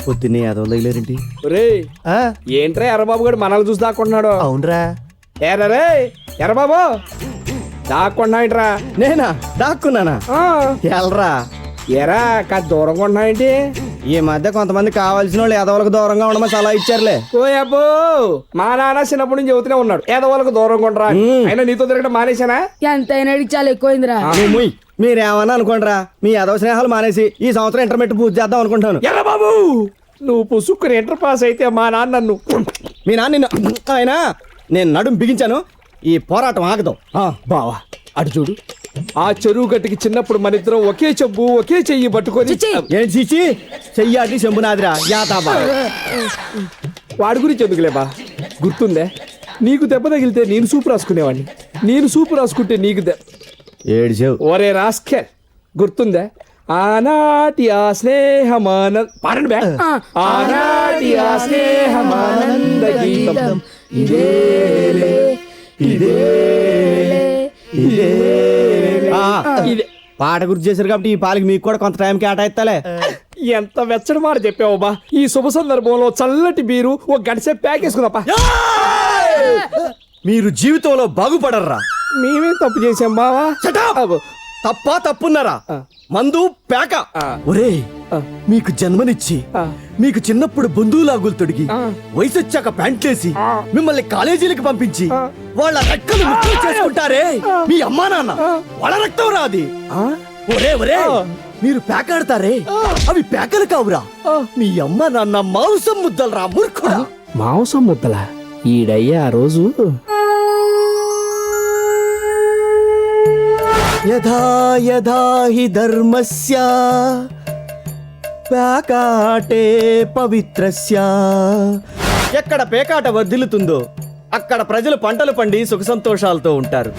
పొద్దున్నే అదవలేరేంటి? ఏంట్రా ఎర్రబాబు గారు మనల్ని చూసి దాక్కుంటున్నాడు? అవునరా. ఏరా రే ఎర్రబాబు దాక్కుంటున్నాయింట్రా? నేనా దాక్కున్నానా? ఎల్రా ఏరా కాదు దూరంగా ఉంటున్నాయంటి? ఈ మధ్య కొంతమంది కావాల్సిన వాళ్ళు ఎదవలకు దూరంగా ఉండమని సలహా ఇచ్చారులే. ఓయబ్బో మా నాన్న చిన్నప్పటి నుంచి చెబుతూనే ఉన్నాడు ఎదవలకు దూరంగా ఉండరా. అయినా నీతో తిరగడం మానేశానా? ఎంతైనా చాలా ఎక్కువైందిరా. మీరేమన్నా అనుకోండిరా, మీ ఎదవ స్నేహాలు మానేసి ఈ సంవత్సరం ఇంటర్మీడియట్ పూజ చేద్దాం అనుకుంటాను. ఎర్రబాబు నువ్వు పుసుక్కుని ఇంటర్ పాస్ అయితే మా నాన్న నన్ను మీ నాన్న నిన్ను అయినా నేను నడుము బిగించాను. ఈ పోరాటం ఆగదాం. బావా అటు చూడు, ఆ చెరువు గట్టుకి చిన్నప్పుడు మన ఇద్దరం ఒకే చెంబు ఒకే చెయ్యి పట్టుకొని ఏంటి చీచి చెయ్యాటి చెంబునాదిరా యాతాబా. వాడి గురించి ఎందుకులే బా, గుర్తుందే నీకు దెబ్బ తగిలితే నేను సూపు రాసుకునేవాడిని, నేను సూపు రాసుకుంటే నీకు ఏడు చెవు. ఒరే రాస్కే గుర్తుందే? ఆనాటి ఆ స్నేహమానంద పాడండి బే. ఆనాటి ఆ స్నేహమానంద గీతం ఇదేలే ఇదేలే ఇదే పాట గుర్తు చేశారు కాబట్టి ఈ పాలకి మీకు కూడా కొంత టైం కేటాయిస్తాలే. ఎంత వెచ్చడి మాట చెప్పావు బా. ఈ శుభ సందర్భంలో చల్లటి బీరు ఒక గడిసే ప్యాక్ వేసుకుందాపా. మీరు జీవితంలో బాగుపడర్రా. మేమేం తప్పు చేసాం బావా? తప్పా తప్పున్నారా? మందు పేక. ఒరే మీకు జన్మనిచ్చి మీకు చిన్నప్పుడు బంధువులాగులు తొడిగి వయసు వచ్చాక ప్యాంట్లేసి మిమ్మల్ని కాలేజీలకు పంపించి వాళ్ళ రెక్కలు ముక్కలు చేసుకుంటారే మీ అమ్మా నాన్న, వాళ్ళ రక్తం రాది. ఒరే ఒరే మీరు పేకాడతారే అవి పేకలు కావురా, మీ అమ్మ నాన్న మాంసం ముద్దలు రా మూర్ఖుడా. మాంసం ముద్దలా? ఈడయ్యా ఆ రోజు యథా యథా హి ధర్మస్య పేకాటే పవిత్రస్య. ఎక్కడ పేకాట వర్ధిల్లుతుందో అక్కడ ప్రజలు పంటలు పండి సుఖ సంతోషాలతో ఉంటారు.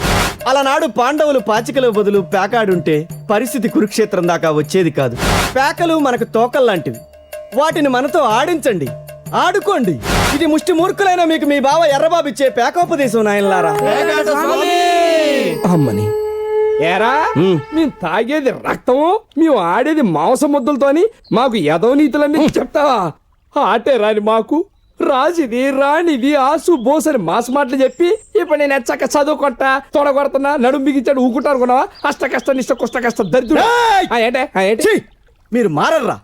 అలనాడు పాండవులు పాచికల బదులు పేకాడుంటే పరిస్థితి కురుక్షేత్రం దాకా వచ్చేది కాదు. పేకలు మనకు తోకల్లాంటివి, వాటిని మనతో ఆడించండి, ఆడుకోండి. ఇది ముష్టి మూర్ఖులైన మీకు మీ బావ ఎర్రబాబు ఇచ్చే పేకోపదేశం నాయనలారా. అమ్మని ఏరా మేము తాగేది రక్తము, మేము ఆడేది మాంసం ముద్దలతోని మాకు ఎదవ నీతులన్నీ చెప్తావా? ఆటే రాని మాకు రాజిది రాణిది ఆసు బోసని మాస్ మాటలు చెప్పి ఇప్పుడు నేను ఎచ్చక చదువుకుంటా తొడగొడుతున్నా నడుము బిగించాడు ఊకుంటా అనుకున్నావా? అష్ట కష్ట నిష్ట కుష్ట కష్ట దరిద్రుడు. ఏంటే మీరు మారర్రా.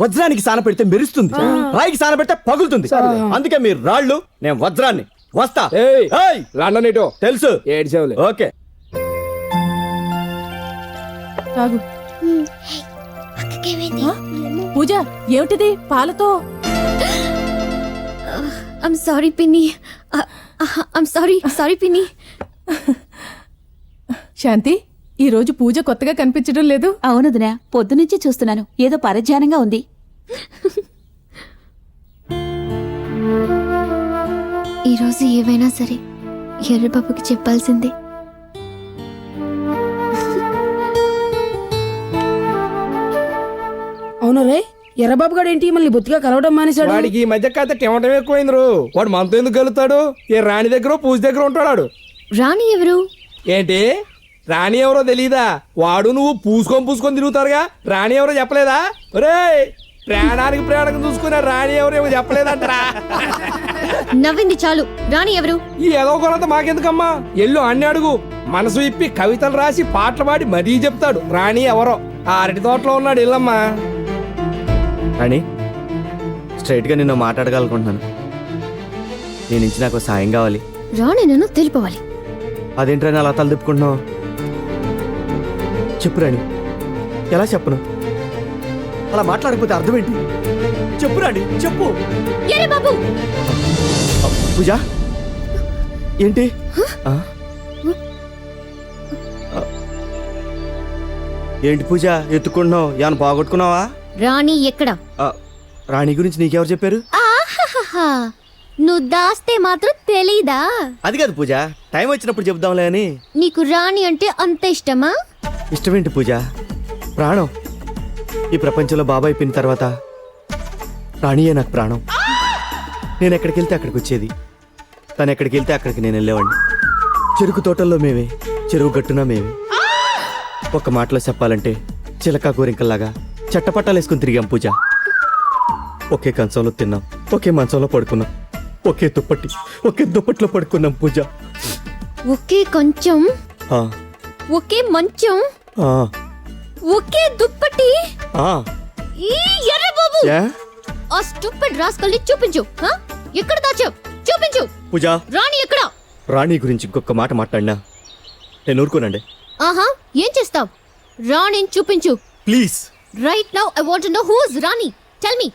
వజ్రానికి సాన పెడితే మెరుస్తుంది, రాయికి సాన పెడితే పగులుతుంది. అందుకే మీరు రాళ్ళు, నేను వజ్రాన్ని. వస్తా. లండన్ తెలుసు. ఏడ్చేవులే. ఓకే పూజ ఏమిటిది పాలతో? ఐమ్ సారీ పిన్ని, ఐమ్ సారీ పిన్ని. శాంతి, ఈ రోజు పూజ కొత్తగా కనిపించడం లేదు. అవునదినా, పొద్దునుంచి చూస్తున్నాను, ఏదో పరధ్యానంగా ఉంది. ఈరోజు ఏవైనా సరే ఎర్రబాబుకి చెప్పాల్సిందే. అవును రే, ఎర్రబాబు గారు ఏంటి మళ్ళీ బొత్తిగా కలవడం మానేశాడు? వాడికి ఈ మధ్య కథ టెమటం ఎక్కువైంది. వాడు మనతో ఎందుకు గెలుతాడు? ఏ రాణి దగ్గర పూజ దగ్గర ఉంటాడు. రాణి ఎవరు? ఏంటి రాణి ఎవరో తెలీదా? వాడు నువ్వు పూసుకొని తిరుగుతారుగా. రాణి ఎవరో చెప్పలేదా? ఒరే ప్రాణానికి ప్రాణం చూసుకునే రాణి ఎవరేమో చెప్పలేదంటరా. నవ్వింది చాలు. రాణి ఎవరు? ఈ ఏదో కొనంత మాకెందుకమ్మా, ఎల్లు అన్ని అడుగు. మనసు ఇప్పి కవితలు రాసి పాటలు పాడి మరీ చెప్తాడు రాణి ఎవరో. ఆ అరటి తోటలో ఉన్నాడు ఇల్లమ్మా. రాణి, స్ట్రైట్ గా నిన్ను మాట్లాడగలనుకుంటున్నాను. నీ నుంచి నాకు సాయం కావాలి. రాణి నన్ను తెలిపవాలి. అదేంటని అలా తల తిప్పుకుంటున్నావు? చెప్పు రాణి. ఎలా చెప్పను? అలా మాట్లాడకపోతే అర్థం ఏంటి? చెప్పు రాణి, చెప్పు. బాబు పూజ ఏంటి? ఏంటి పూజ ఎత్తుకుంటున్నావు? ఏమన్నా బాగొట్టుకున్నావా? రాణి ఎక్కడ? రాణి గురించి నీకెవరు చెప్పారు? నువ్వు దాస్తే మాత్రం తెలీదా? అది కాదు పూజ, టైం వచ్చినప్పుడు చెప్దాంలే అని. నీకు రాణి అంటే అంత ఇష్టమా? ఇష్టమేంటి పూజ, ప్రాణం. ఈ ప్రపంచంలో బాబాయ్ పిన్న తర్వాత రాణియే నాకు ప్రాణం. నేను ఎక్కడికి వెళ్తే అక్కడికి వచ్చేది, తను ఎక్కడికి వెళ్తే అక్కడికి నేను వెళ్ళేవాడిని. చెరుకు తోటల్లో మేమే, చెరువు గట్టున మేమే. ఒక మాటలో చెప్పాలంటే చిలక గోరింకల్లాగా చట్టపట్టాలేసుకుని తిరిగాం పూజ. ఒకే కంచంలో తిన్నాం, ఒకే మంచంలో పడుకున్నాం, ఒకే దుప్పట్లో పడుకున్నాం పూజ. ఒకే కొంచెం, ఆ, ఒకే మంచం, ఆ, ఒకే దుప్పటి. ఆ. ఈ ఎర్ర బాబు, ఏ? ఆ స్టూపిడ్ రాస్కల్ని చూపించు. ఎక్కడ దాచావు? చూపించు. పూజ, రాణి ఎక్కడ? రాణి గురించి ఇంకొక మాట మాట్లాడినా నేను ఊరుకోనండి. ఆహా, ఏం చేస్తావ్? రాణిని చూపించు. Please. Right now I want to know who is Rani. Tell me.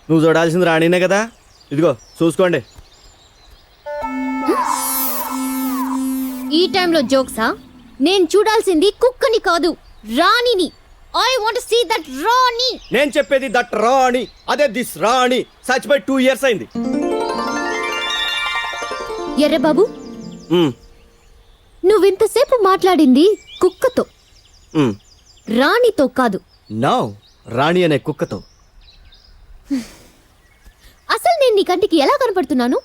నువ్వు చూడాల్సింది రాణినే కదా, ఇదిగో చూసుకోండి. ఈ టైంలో జోక్సా? నేను చూడాల్సింది కుక్కని కాదు, రాణిని. I want to see that rani. నేను చెప్పేది దట్ రాణి, అదే దిస్ రాణి. చచ్చిపోయి 2 years అయింది. ఎర్ర బాబు, ఉమ్, నువ్వింతసేపు మాట్లాడింది కుక్కతో, ఉమ్. రాణితో కాదు. నో, రాణి అనే కుక్కతో. అసలు నేను నీ కంటికి ఎలా కనపడుతున్నాను?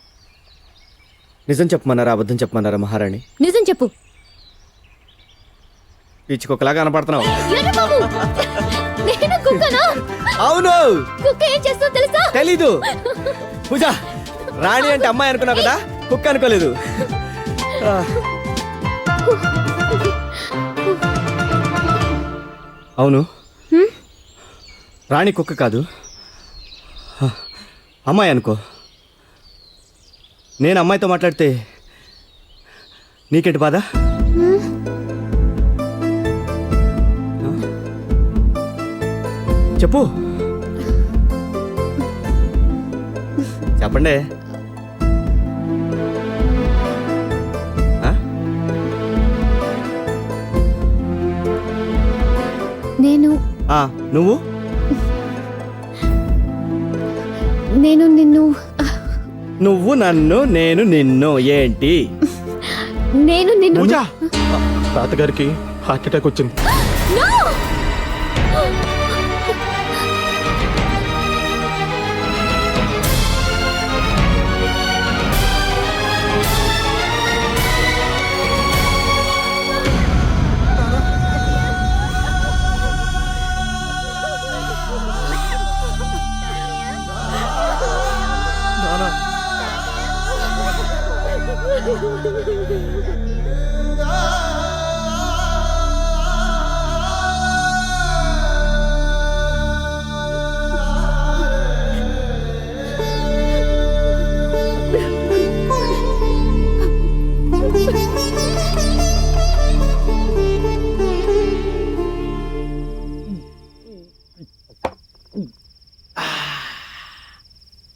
నిజం చెప్పమన్నారా అబద్ధం చెప్పమన్నారా మహారాణి? నిజం చెప్పు. పిచ్చి కుక్కలాగా కనపడుతున్నావు. ఎర్ర బాబు, నేను కుక్కనా? అవును. కుక్క ఏం చేస్తుందో తెలుసా? తెలీదు. పూజ, రాణి అంటే అమ్మాయి అనుకున్నావు కదా, కుక్క అనుకోలేదు. ఆ. అవును, రాణి కుక్క కాదు, అమ్మాయి అనుకో. నేను అమ్మాయితో మాట్లాడితే నీకేంటి బాధ? చెప్పు, చెప్పండి. ఆ? నేను ఆ, నువ్వు నేను నిన్ను నువ్వు నన్ను, నేను నిన్ను. ఏంటి? నేను నిన్ను పూజ, తాతగారికి హార్ట్ అటాక్ వచ్చింది. No!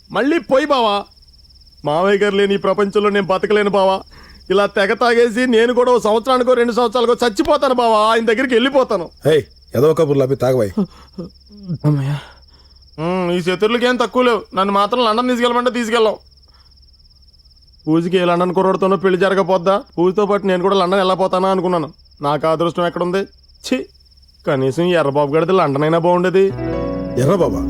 మళ్ళీ పోయి బావా. మావయ్య గారు లేని ఈ ప్రపంచంలో నేను బతకలేను బావా. ఇలా తెగ తాగేసి నేను కూడా 1 సంవత్సరానికో 2 సంవత్సరాలకో చచ్చిపోతాను బావా. ఆయన దగ్గరికి వెళ్ళిపోతాను. ఏదో కబుర్లు అవి తాగబాయి. ఈ శత్రులకి ఏం తక్కువ లేవు. నన్ను మాత్రం లండన్ తీసుకెళ్ళమంటే తీసుకెళ్ళాం. పూజకి ఏ లండన్ కుర్రోడితోనో పెళ్లి జరగపోద్దా, పూజతో పాటు నేను కూడా లండన్ వెళ్ళిపోతానా అనుకున్నాను. నాకు అదృష్టం ఎక్కడుంది? ఛీ, కనీసం ఈ ఎర్రబాబు గడితే లండన్ అయినా బాగుండేది. ఎర్ర బాబా,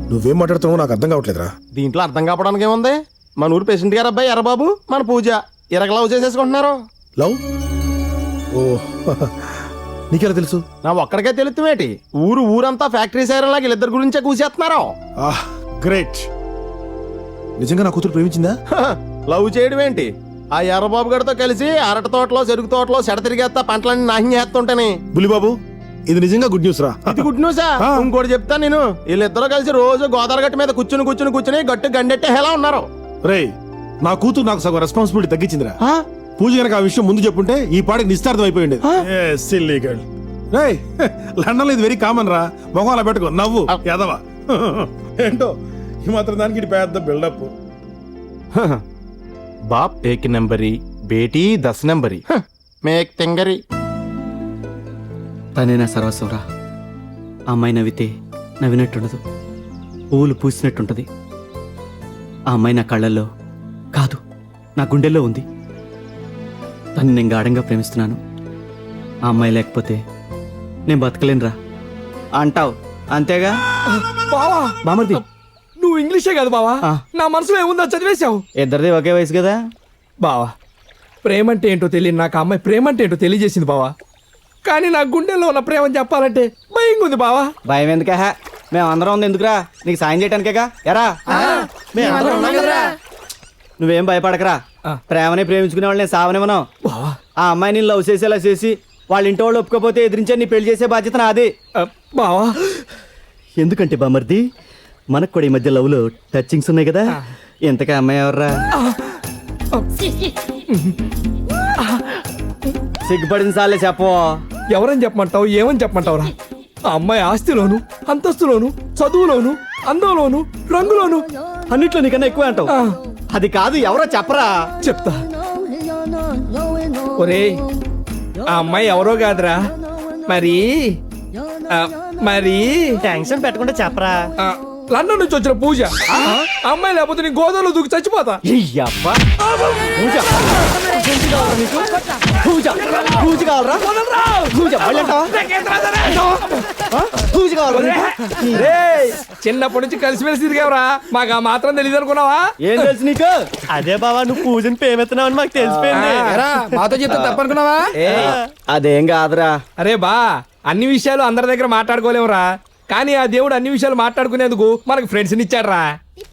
నువ్వేం మాట్లాడుతున్నావు నాకు అర్థం కావట్లేదురా. దీంట్లో అర్థం కావడానికి ఏముంది? మన ఊరు పేషెంట్ గారు అబ్బాయి ఎర్రబాబు, మన పూజ లవ్ చేసేసుకుంటున్నారు. లవ్? ఓ, నీకెలా తెలుసు? నా ఒక్కడికే తెలుస్తామేటి? ఊరంతా ఫ్యాక్టరీ సైరన్లాగా వీళ్ళిద్దరి గురించే కూసేస్తున్నారు. గ్రేట్. నిజంగా నా కూతురు ప్రేమించిందా? లవ్ చేయడం ఏంటి? ఆ ఎర్రబాబు గడితో కలిసి అరటి తోటలో, చెరుకు తోటలో సెడ తిరిగేస్తా పంటలన్నీ నాశనం చేస్తుంటానే. బులిబాబు, ఇది నిజంగా గుడ్ న్యూస్ రా. ఇది గుడ్ న్యూసా? ఇంకోటి చెప్తా నేను. వీళ్ళిద్దరూ కలిసి రోజు గోదావరి గట్టు మీద కూర్చుని గట్టు గండెట్టే ఎలా ఉన్నారు. రేయ్, నా కూతురు నాకు సగం రెస్పాన్సిబిలిటీ తగ్గించిందిరా. పూజ కనుక ఆ విషయం ముందు చెప్పుంటే ఈ పాటికి నిస్తార్థం అయిపోయి ఉండేది. రేయ్, లండన్ లో ఇది వెరీ కామన్ రా. మొహం అలా పెట్టుకో, నవ్వు యాదవా. ఏంటో ఈ మాత్రం దానికి ఇది పెద్ద బిల్డప్. బాప్ ఏక్ నెంబరి, బేటీ 10 నెంబరి, మేక్ తెంగరి. తనే నా సర్వస్వంరా. ఆ అమ్మాయి నవ్వితే నవ్వినట్టుండదు, పువ్వులు పూసినట్టుంటది. ఆ అమ్మాయి నా కళ్ళల్లో కాదు, నా గుండెల్లో ఉంది. తను నేను గాఢంగా ప్రేమిస్తున్నాను. ఆ అమ్మాయి లేకపోతే నేను బతకలేనురా. అంటావు అంతేగా బావా? బామర్ది, నువ్వు ఇంగ్లీషే కాదు బావా, ఆ. నా మనసులో ఏముందో చదివేశావు. ఇద్దరిది ఒకే వయసు కదా. బావా, ప్రేమ అంటే ఏంటో తెలియదు నాకు ఆ అమ్మాయి ప్రేమ అంటే ఏంటో తెలియజేసింది బావా. కానీ నా గుండెల్లో ఉన్న ప్రేమని చెప్పాలంటే భయంగా ఉంది బావా. భయం ఎందుకే మేము అందరం ఉంది ఎందుకురా నీకు సాయం చేయడానికేగా ఎరా నువ్వేం భయపడకరా. ప్రేమని ప్రేమించుకునే వాళ్ళని సావనివ్వను. బావా ఆ అమ్మాయిని లవ్ చేసేలా చేసి వాళ్ళ ఇంటి వాళ్ళు ఒప్పుకోపోతే ఎదిరించే నీ పెళ్లి చేసే బాధ్యత నాది. బావా ఎందుకంటే బామర్ది మనకు కూడా ఈ మధ్య లవ్ లో టచింగ్స్ ఉన్నాయి కదా. ఎంతకా అమ్మాయి ఎవర్రా? సిగ్గుపడింది సార్లే చెప్పవా. ఎవరని చెప్పమంటావు ఏమని చెప్పమంటావురా? ఆ అమ్మాయి ఆస్తిలోను అంతస్తులోను చదువులోను అందంలోను రంగులోను అన్నిట్లో నీకన్నా ఎక్కువ అంటావు. ఆ, అది కాదు ఎవరో చెప్పరా. చెప్తా. ఒరేయ్ ఆ అమ్మాయి ఎవరో కాదురా మరి మరి టెన్షన్ పెట్టకుండా చెప్పరా. లండన్ నుంచి వచ్చిన పూజ. ఆ అమ్మాయి లేకపోతే నీ గోదావరిలో దూకి చచ్చిపోతా. అయ్యబ్బా. పూజ పూజ పూజ కావాలరా? పూజ మళ్ళీ అంటావా? పూజ కావాలరా? రేయ్, చిన్నప్పటి నుంచి కలిసిమెలిసి తిరిగావరా, మాకు ఆ మాత్రం తెలియదు అనుకున్నావా? ఏం తెలుసు నీకు? అదే బావా నువ్వు పూజని పేమెత్తున్నావు అని మాకు తెలిసిపోయింది. మాతో చెప్తే తప్పనుకున్నావా? అదేం కాదురా. అరే బా, అన్ని విషయాలు అందరి దగ్గర మాట్లాడుకోలేమురా, కానీ ఆ దేవుడు అన్ని విషయాలు మాట్లాడుకునేందుకు మనకు ఫ్రెండ్స్ ఇచ్చాడు రా.